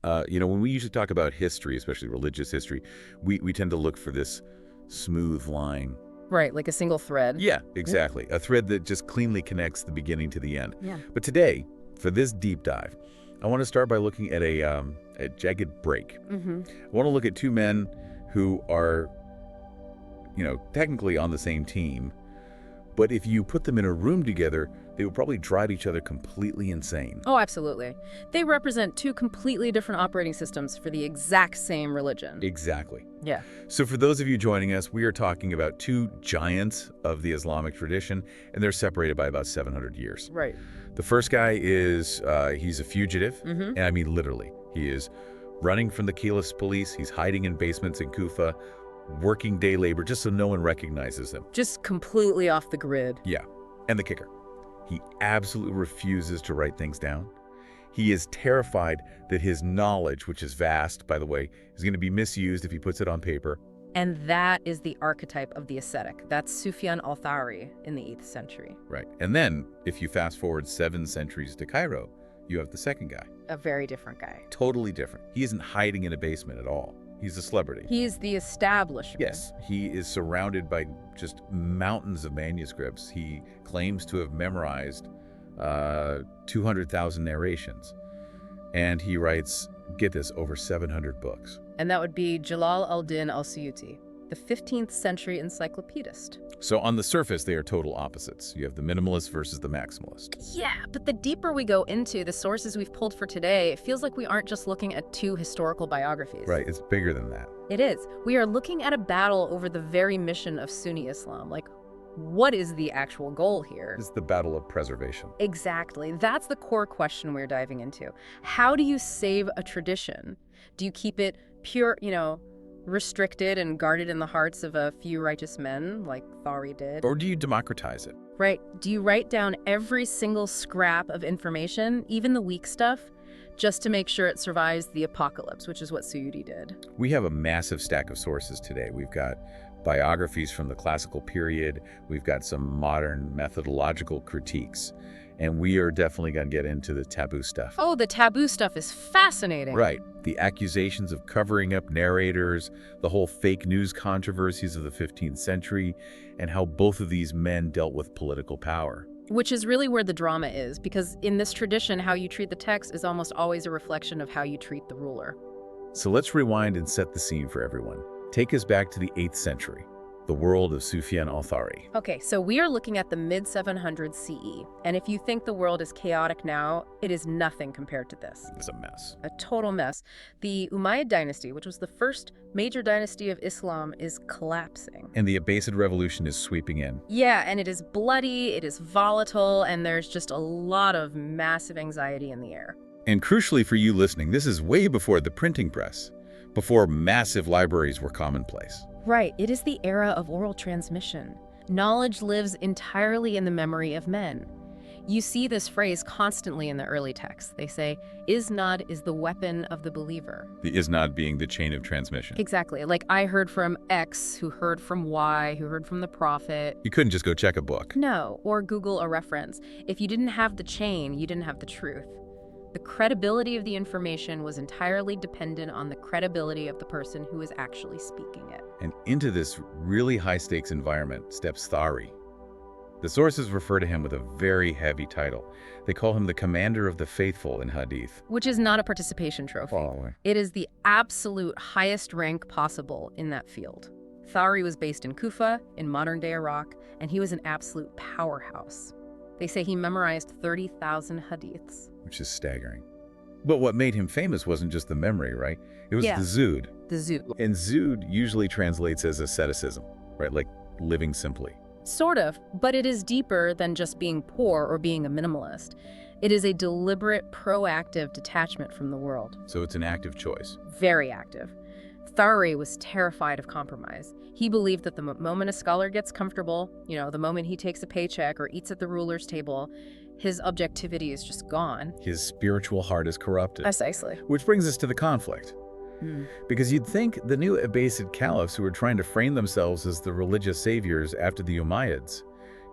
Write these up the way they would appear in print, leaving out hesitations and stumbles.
When we usually talk about history, especially religious history, we tend to look for this smooth line. Right, like a single thread. Yeah, exactly. A thread that just cleanly connects the beginning to the end. Yeah. But today, for this deep dive, I want to start by looking at a jagged break. I want to look at two men who are, technically on the same team, but if you put them in a room together, they would probably drive each other completely insane. Oh, absolutely. They represent two completely different operating systems for the exact same religion. Exactly. Yeah. So for those of you joining us, we are talking about two giants of the Islamic tradition, and they're separated by about 700 years. Right. The first guy is, he's a fugitive, and I mean literally. He is running from the Keyless police, he's hiding in basements in Kufa, working day labor just so no one recognizes him. Just completely off the grid. Yeah. And the kicker, he absolutely refuses to write things down. He is terrified that his knowledge, which is vast, by the way, is going to be misused if he puts it on paper. And that is the archetype of the ascetic. That's Sufyan al-Thawri in the 8th century. Right. And then, if you fast forward 7 centuries to Cairo, you have the second guy. A very different guy. Totally different. He isn't hiding in a basement at all. He's a celebrity. He is the establishment. Yes, he is surrounded by just mountains of manuscripts. He claims to have memorized 200,000 narrations. And he writes, get this, over 700 books. And that would be Jalal al-Din al-Suyuti, the 15th century encyclopedist. So on the surface, they are total opposites. You have the minimalist versus the maximalist. Yeah, but the deeper we go into the sources we've pulled for today, it feels like we aren't just looking at two historical biographies. Right, it's bigger than that. It is. We are looking at a battle over the very mission of Sunni Islam. Like, what is the actual goal here? It's the battle of preservation. Exactly. That's the core question we're diving into. How do you save a tradition? Do you keep it pure, restricted and guarded in the hearts of a few righteous men, like Thawri did? Or do you democratize it? Right. Do you write down every single scrap of information, even the weak stuff, just to make sure it survives the apocalypse, which is what Suyuti did? We have a massive stack of sources today. We've got biographies from the classical period. We've got some modern methodological critiques. And we are definitely going to get into the taboo stuff. Oh, the taboo stuff is fascinating. Right. The accusations of covering up narrators, the whole fake news controversies of the 15th century, and how both of these men dealt with political power. Which is really where the drama is, because in this tradition, how you treat the text is almost always a reflection of how you treat the ruler. So let's rewind and set the scene for everyone. Take us back to the 8th century, the world of Sufyan al-Thawri. Okay, so we are looking at the mid-700s CE, and if you think the world is chaotic now, it is nothing compared to this. It's a mess. A total mess. The Umayyad dynasty, which was the first major dynasty of Islam, is collapsing. And the Abbasid revolution is sweeping in. Yeah, and it is bloody, it is volatile, and there's just a lot of massive anxiety in the air. And crucially for you listening, this is way before the printing press, before massive libraries were commonplace. Right, it is the era of oral transmission. Knowledge lives entirely in the memory of men. You see this phrase constantly in the early texts. They say, Isnad is the weapon of the believer. The Isnad being the chain of transmission. Exactly. Like, I heard from X, who heard from Y, who heard from the prophet. You couldn't just go check a book. No, or Google a reference. If you didn't have the chain, you didn't have the truth. The credibility of the information was entirely dependent on the credibility of the person who was actually speaking it. And into this really high-stakes environment steps Thawri. The sources refer to him with a very heavy title. They call him the commander of the faithful in Hadith. Which is not a participation trophy. It is the absolute highest rank possible in that field. Thawri was based in Kufa, in modern-day Iraq, and he was an absolute powerhouse. They say he memorized 30,000 hadiths. Which is staggering. But what made him famous wasn't just the memory, right? It was the Zuhd. The Zuhd. And Zuhd usually translates as asceticism, right? Like living simply. Sort of, but it is deeper than just being poor or being a minimalist. It is a deliberate, proactive detachment from the world. So it's an active choice. Very active. Thawri was terrified of compromise. He believed that the moment a scholar gets comfortable, the moment he takes a paycheck or eats at the ruler's table, his objectivity is just gone. His spiritual heart is corrupted. Precisely. Which brings us to the conflict. Because you'd think the new Abbasid caliphs who were trying to frame themselves as the religious saviors after the Umayyads,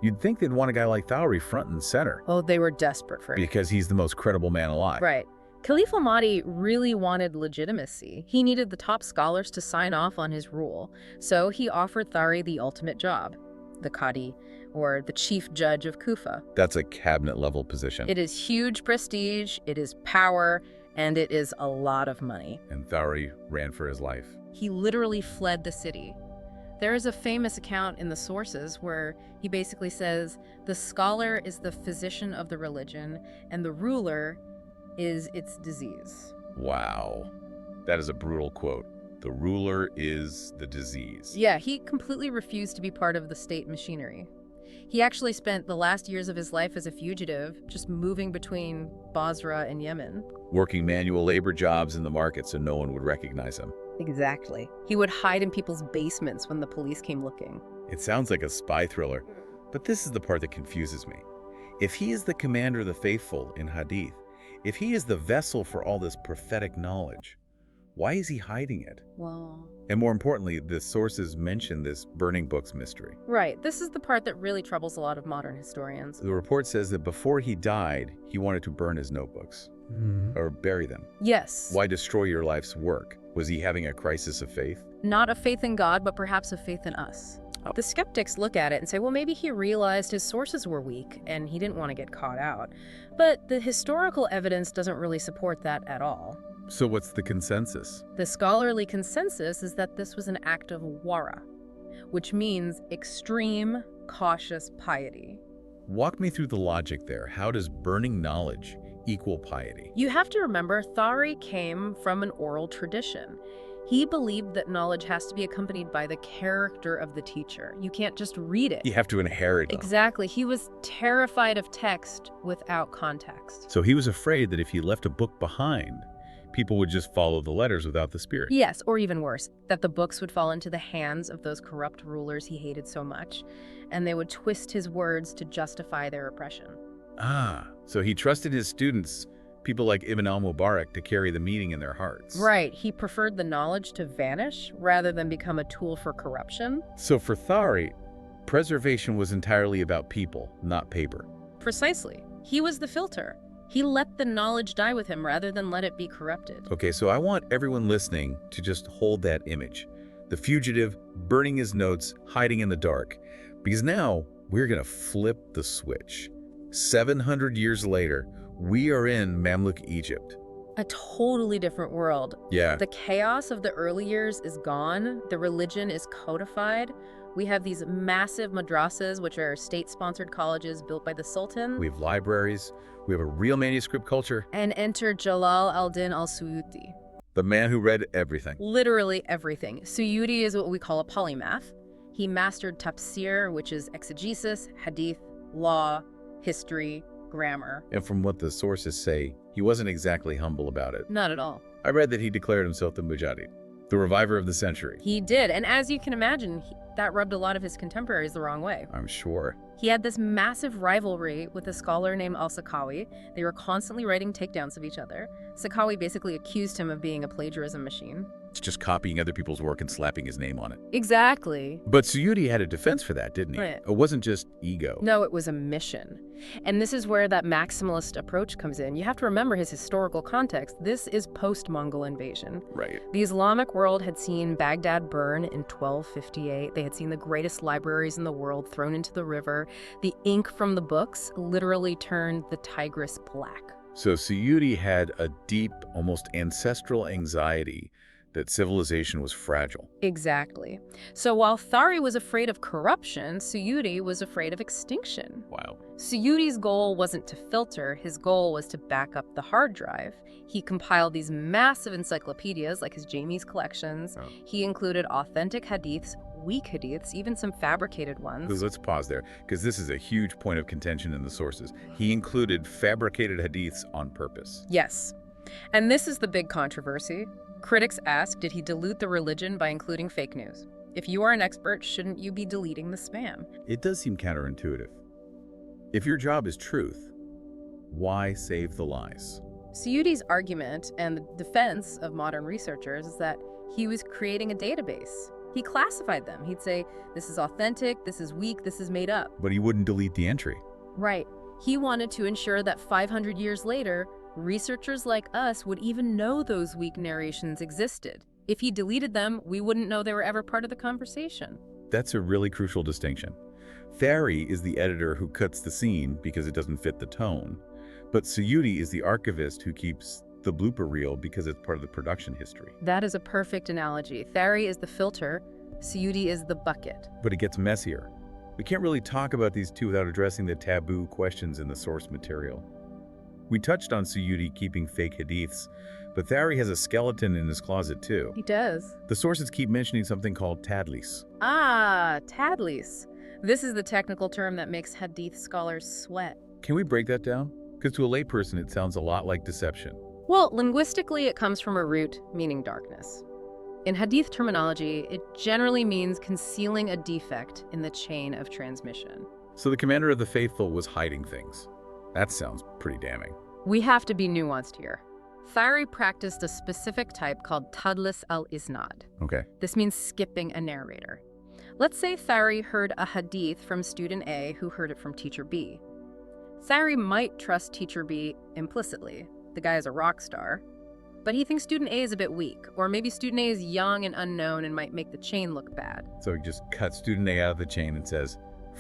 you'd think they'd want a guy like Thawri front and center. Oh, they were desperate for it. Because he's the most credible man alive. Right. Caliph al-Mahdi really wanted legitimacy. He needed the top scholars to sign off on his rule, so he offered Thawri the ultimate job, the Qadi, or the chief judge of Kufa. That's a cabinet-level position. It is huge prestige, it is power, and it is a lot of money. And Thawri ran for his life. He literally fled the city. There is a famous account in the sources where he basically says, the scholar is the physician of the religion, and the ruler is its disease. Wow. That is a brutal quote. The ruler is the disease. Yeah, he completely refused to be part of the state machinery. He actually spent the last years of his life as a fugitive, just moving between Basra and Yemen. Working manual labor jobs in the market so no one would recognize him. Exactly. He would hide in people's basements when the police came looking. It sounds like a spy thriller, but this is the part that confuses me. If he is the commander of the faithful in Hadith, if he is the vessel for all this prophetic knowledge, why is he hiding it? Well... And more importantly, the sources mention this burning books mystery. Right. This is the part that really troubles a lot of modern historians. The report says that before he died, he wanted to burn his notebooks. Or bury them. Yes. Why destroy your life's work? Was he having a crisis of faith? Not a faith in God, but perhaps a faith in us. Oh. The skeptics look at it and say, well, maybe he realized his sources were weak and he didn't want to get caught out. But the historical evidence doesn't really support that at all. So what's the consensus? The scholarly consensus is that this was an act of wara, which means extreme, cautious piety. Walk me through the logic there. How does burning knowledge equal piety? You have to remember, Thawri came from an oral tradition. He believed that knowledge has to be accompanied by the character of the teacher. You can't just read it. You have to inherit them. Exactly. He was terrified of text without context. So he was afraid that if he left a book behind, people would just follow the letters without the spirit. Yes, or even worse, that the books would fall into the hands of those corrupt rulers he hated so much, and they would twist his words to justify their oppression. Ah, so he trusted his students, people like Ibn al-Mubarak, to carry the meaning in their hearts. Right. He preferred the knowledge to vanish rather than become a tool for corruption. So for Thawri, preservation was entirely about people, not paper. Precisely. He was the filter. He let the knowledge die with him rather than let it be corrupted. Okay, so I want everyone listening to just hold that image. The fugitive, burning his notes, hiding in the dark. Because now, we're going to flip the switch. 700 years later, we are in Mamluk Egypt. A totally different world. Yeah. The chaos of the early years is gone. The religion is codified. We have these massive madrasas, which are state-sponsored colleges built by the Sultan. We have libraries. We have a real manuscript culture. And enter Jalal al-Din al-Suyuti. The man who read everything. Literally everything. Suyuti is what we call a polymath. He mastered tafsir, which is exegesis, hadith, law, history, grammar. And from what the sources say, he wasn't exactly humble about it. Not at all. I read that he declared himself the Mujahid, the reviver of the century. He did, and as you can imagine, that rubbed a lot of his contemporaries the wrong way. I'm sure. He had this massive rivalry with a scholar named al-Sakhawi. They were constantly writing takedowns of each other. Sakhawi basically accused him of being a plagiarism machine. It's just copying other people's work and slapping his name on it. Exactly. But Suyuti had a defense for that, didn't he? Right. It wasn't just ego. No, it was a mission. And this is where that maximalist approach comes in. You have to remember his historical context. This is post-Mongol invasion. Right. The Islamic world had seen Baghdad burn in 1258. They had seen the greatest libraries in the world thrown into the river. The ink from the books literally turned the Tigris black. So Suyuti had a deep, almost ancestral anxiety that civilization was fragile. Exactly. So while Thawri was afraid of corruption, Suyuti was afraid of extinction. Wow. Suyuti's goal wasn't to filter, his goal was to back up the hard drive. He compiled these massive encyclopedias like his Jamie's collections. Oh. He included authentic hadiths, weak hadiths, even some fabricated ones. Let's pause there, because this is a huge point of contention in the sources. He included fabricated hadiths on purpose. Yes. And this is the big controversy. Critics ask, did he dilute the religion by including fake news? If you are an expert, shouldn't you be deleting the spam? It does seem counterintuitive. If your job is truth, why save the lies? Suyuti's argument and the defense of modern researchers is that he was creating a database. He classified them. He'd say, this is authentic, this is weak, this is made up. But he wouldn't delete the entry. Right. He wanted to ensure that 500 years later, Researchers like us would even know those weak narrations existed. If he deleted them, we wouldn't know they were ever part of the conversation. That's a really crucial distinction. Thawri is the editor who cuts the scene because it doesn't fit the tone, but Suyuti is the archivist who keeps the blooper reel because it's part of the production history. That is a perfect analogy. Thawri is the filter, Suyuti is the bucket. But it gets messier. We can't really talk about these two without addressing the taboo questions in the source material. We touched on Suyuti keeping fake hadiths, but Thawri has a skeleton in his closet too. He does. The sources keep mentioning something called tadlis. Ah, tadlis. This is the technical term that makes hadith scholars sweat. Can we break that down? Because to a layperson, it sounds a lot like deception. Well, linguistically, it comes from a root meaning darkness. In hadith terminology, it generally means concealing a defect in the chain of transmission. So the commander of the faithful was hiding things. That sounds pretty damning. We have to be nuanced here. Thawri practiced a specific type called tadlis al-isnad. Okay. This means skipping a narrator. Let's say Thawri heard a hadith from student A who heard it from teacher B. Thawri might trust teacher B implicitly. The guy is a rock star. But he thinks student A is a bit weak, or maybe student A is young and unknown and might make the chain look bad. So he just cuts student A out of the chain and says,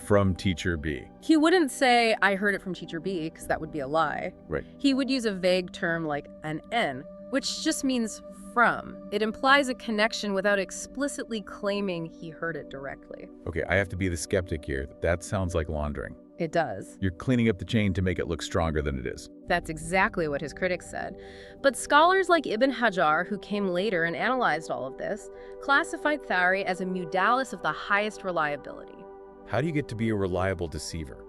from teacher B. He wouldn't say, I heard it from teacher B, because that would be a lie. Right. He would use a vague term like an N, which just means from. It implies a connection without explicitly claiming he heard it directly. Okay, I have to be the skeptic here. That sounds like laundering. It does. You're cleaning up the chain to make it look stronger than it is. That's exactly what his critics said. But scholars like Ibn Hajar, who came later and analyzed all of this, classified Thawri as a mudalis of the highest reliability. How do you get to be a reliable deceiver?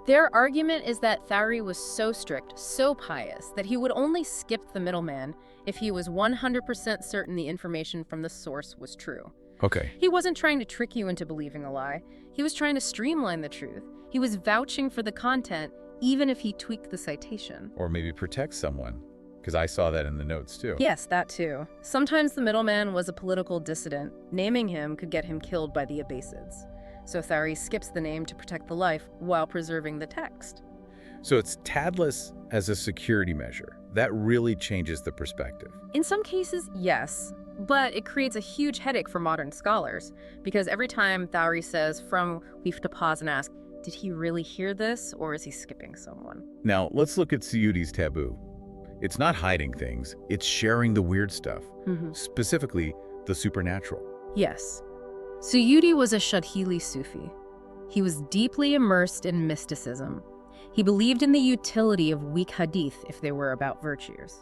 Their argument is that Thawri was so strict, so pious, that he would only skip the middleman if he was 100% certain the information from the source was true. Okay. He wasn't trying to trick you into believing a lie. He was trying to streamline the truth. He was vouching for the content, even if he tweaked the citation. Or maybe protect someone, because I saw that in the notes too. Yes, that too. Sometimes the middleman was a political dissident. Naming him could get him killed by the Abbasids. So Thawri skips the name to protect the life while preserving the text. So it's tadless as a security measure. That really changes the perspective. In some cases, yes. But it creates a huge headache for modern scholars, because every time Thawri says from, we have to pause and ask, did he really hear this, or is he skipping someone? Now, let's look at Suyuti's taboo. It's not hiding things, it's sharing the weird stuff, specifically the supernatural. Yes. Suyuti was a Shadhili Sufi. He was deeply immersed in mysticism. He believed in the utility of weak hadith if they were about virtues.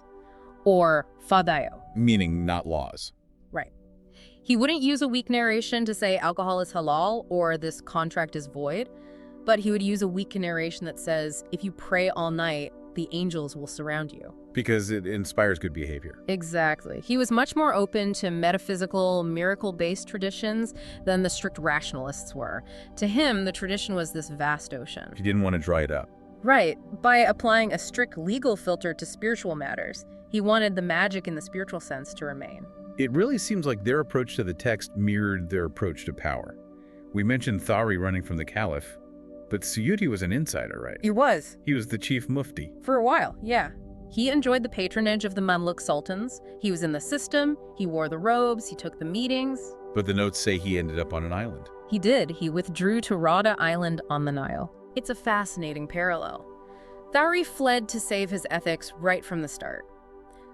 Or fadayo. Meaning not laws. Right. He wouldn't use a weak narration to say alcohol is halal or this contract is void, but he would use a weak narration that says, if you pray all night, the angels will surround you. Because it inspires good behavior. Exactly. He was much more open to metaphysical, miracle-based traditions than the strict rationalists were. To him, the tradition was this vast ocean. He didn't want to dry it up. Right. By applying a strict legal filter to spiritual matters, he wanted the magic in the spiritual sense to remain. It really seems like their approach to the text mirrored their approach to power. We mentioned Thawri running from the caliph, but Suyuti was an insider, right? He was. He was the chief mufti. For a while, yeah. He enjoyed the patronage of the Mamluk sultans. He was in the system, he wore the robes, he took the meetings. But the notes say he ended up on an island. He did. He withdrew to Rada Island on the Nile. It's a fascinating parallel. Thawri fled to save his ethics right from the start.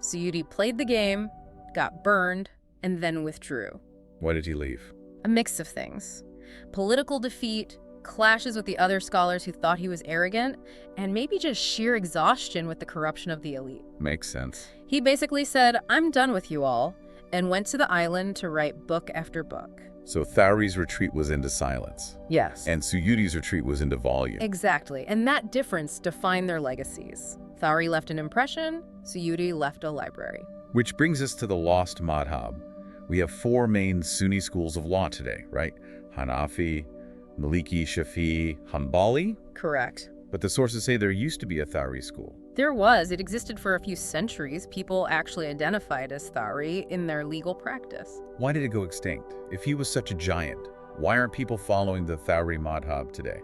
Suyuti played the game, got burned, and then withdrew. Why did he leave? A mix of things. Political defeat, clashes with the other scholars who thought he was arrogant, and maybe just sheer exhaustion with the corruption of the elite. Makes sense. He basically said, I'm done with you all, and went to the island to write book after book. So Thawri's retreat was into silence. Yes. And Suyuti's retreat was into volume. Exactly, and that difference defined their legacies. Thawri left an impression, Suyuti left a library. Which brings us to the lost madhab. We have four main Sunni schools of law today, right? Hanafi, Maliki, Shafi'i, Hanbali? Correct. But the sources say there used to be a Thawri school. There was. It existed for a few centuries. People actually identified as Thawri in their legal practice. Why did it go extinct? If he was such a giant, why aren't people following the Thawri madhab today?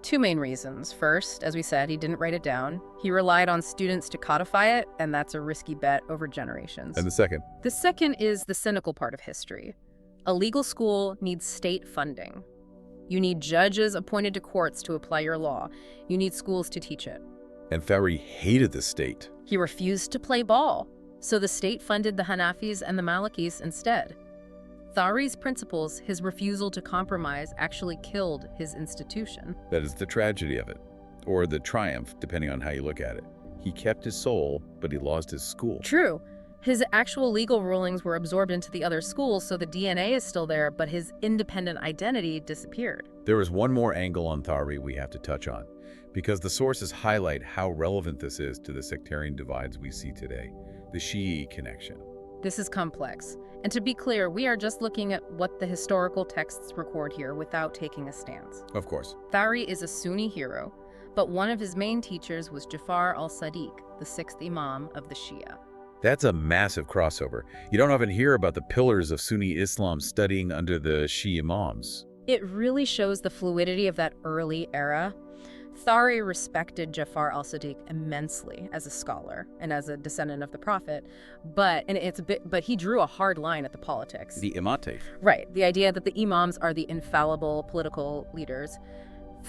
Two main reasons. First, as we said, he didn't write it down. He relied on students to codify it, and that's a risky bet over generations. And the second? The second is the cynical part of history. A legal school needs state funding. You need judges appointed to courts to apply your law. You need schools to teach it. And Thawri hated the state. He refused to play ball, so the state funded the Hanafis and the Malikis instead. Thawri's principles, his refusal to compromise, actually killed his institution. That is the tragedy of it, or the triumph, depending on how you look at it. He kept his soul, but he lost his school. True. His actual legal rulings were absorbed into the other schools, so the DNA is still there, but his independent identity disappeared. There is one more angle on Thawri we have to touch on, because the sources highlight how relevant this is to the sectarian divides we see today, the Shi'i connection. This is complex. And to be clear, we are just looking at what the historical texts record here without taking a stance. Of course. Thawri is a Sunni hero, but one of his main teachers was Jafar al-Sadiq, the sixth Imam of the Shia. That's a massive crossover. You don't often hear about the pillars of Sunni Islam studying under the Shia Imams. It really shows the fluidity of that early era. Thawri respected Jafar al-Sadiq immensely as a scholar and as a descendant of the Prophet, but he drew a hard line at the politics. The imate. Right, the idea that the imams are the infallible political leaders.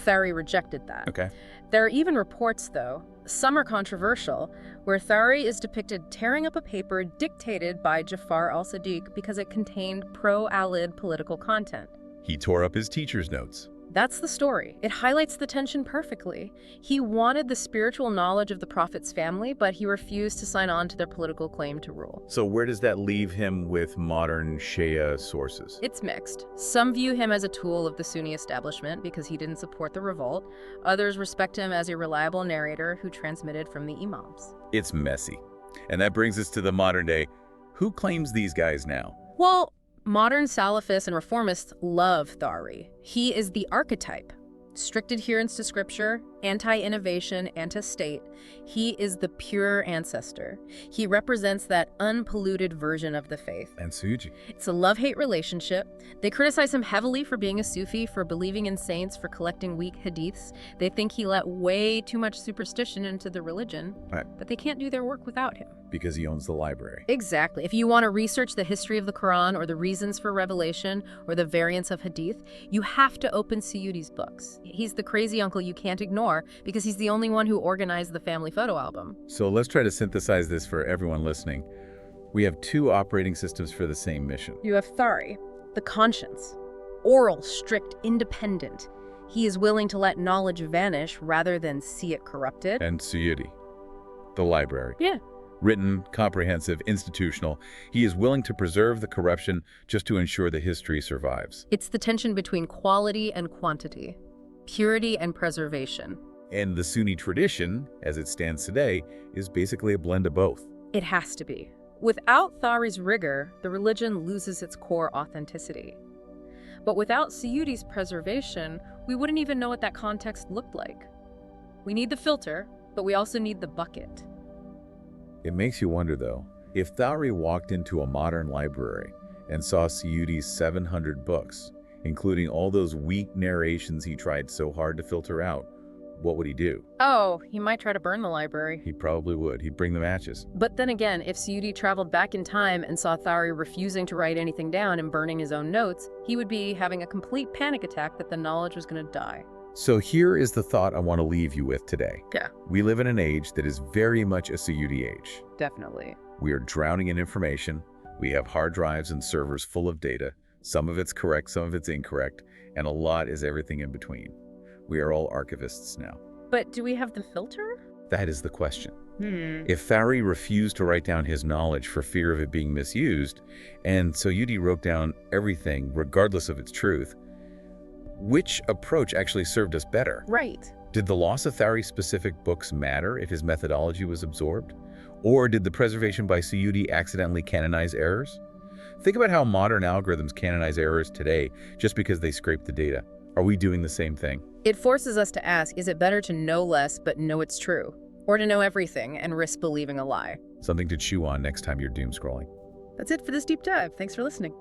Thawri rejected that. Okay. There are even reports, though, some are controversial, where Thawri is depicted tearing up a paper dictated by Jafar al-Sadiq because it contained pro-Alid political content. He tore up his teacher's notes. That's the story. It highlights the tension perfectly. He wanted the spiritual knowledge of the Prophet's family, but he refused to sign on to their political claim to rule. So where does that leave him with modern Shia sources? It's mixed. Some view him as a tool of the Sunni establishment because he didn't support the revolt. Others respect him as a reliable narrator who transmitted from the Imams. It's messy. And that brings us to the modern day. Who claims these guys now? Well, modern Salafists and reformists love Thawri. He is the archetype. Strict adherence to scripture, anti-innovation, anti-state. He is the pure ancestor. He represents that unpolluted version of the faith. And Suyuti. It's a love-hate relationship. They criticize him heavily for being a Sufi, for believing in saints, for collecting weak hadiths. They think he let way too much superstition into the religion, Right. but they can't do their work without him. Because he owns the library. Exactly. If you want to research the history of the Quran or the reasons for revelation or the variants of hadith, you have to open Suyuti's books. He's the crazy uncle you can't ignore because he's the only one who organized the family photo album. So let's try to synthesize this for everyone listening. We have two operating systems for the same mission. You have Thawri, the conscience. Oral, strict, independent. He is willing to let knowledge vanish rather than see it corrupted. And Suyuti, the library. Yeah. Written, comprehensive, institutional. He is willing to preserve the corruption just to ensure the history survives. It's the tension between quality and quantity, purity and preservation. And the Sunni tradition, as it stands today, is basically a blend of both. It has to be. Without Thawri's rigor, the religion loses its core authenticity. But without Suyuti's preservation, we wouldn't even know what that context looked like. We need the filter, but we also need the bucket. It makes you wonder, though, if Thawri walked into a modern library and saw Suyuti's 700 books, including all those weak narrations he tried so hard to filter out, what would he do? Oh, he might try to burn the library. He probably would. He'd bring the matches. But then again, if Suyuti traveled back in time and saw Thawri refusing to write anything down and burning his own notes, he would be having a complete panic attack that the knowledge was going to die. So here is the thought I want to leave you with today. Yeah. We live in an age that is very much a Suyuti age. Definitely. We are drowning in information. We have hard drives and servers full of data. Some of it's correct, some of it's incorrect, and a lot is everything in between. We are all archivists now. But do we have the filter? That is the question. If Thawri refused to write down his knowledge for fear of it being misused, and Suyuti wrote down everything regardless of its truth, which approach actually served us better? Right. Did the loss of Thawri's specific books matter if his methodology was absorbed? Or did the preservation by Suyuti accidentally canonize errors? Think about how modern algorithms canonize errors today just because they scrape the data. Are we doing the same thing? It forces us to ask, is it better to know less but know it's true? Or to know everything and risk believing a lie? Something to chew on next time you're doom scrolling. That's it for this deep dive. Thanks for listening.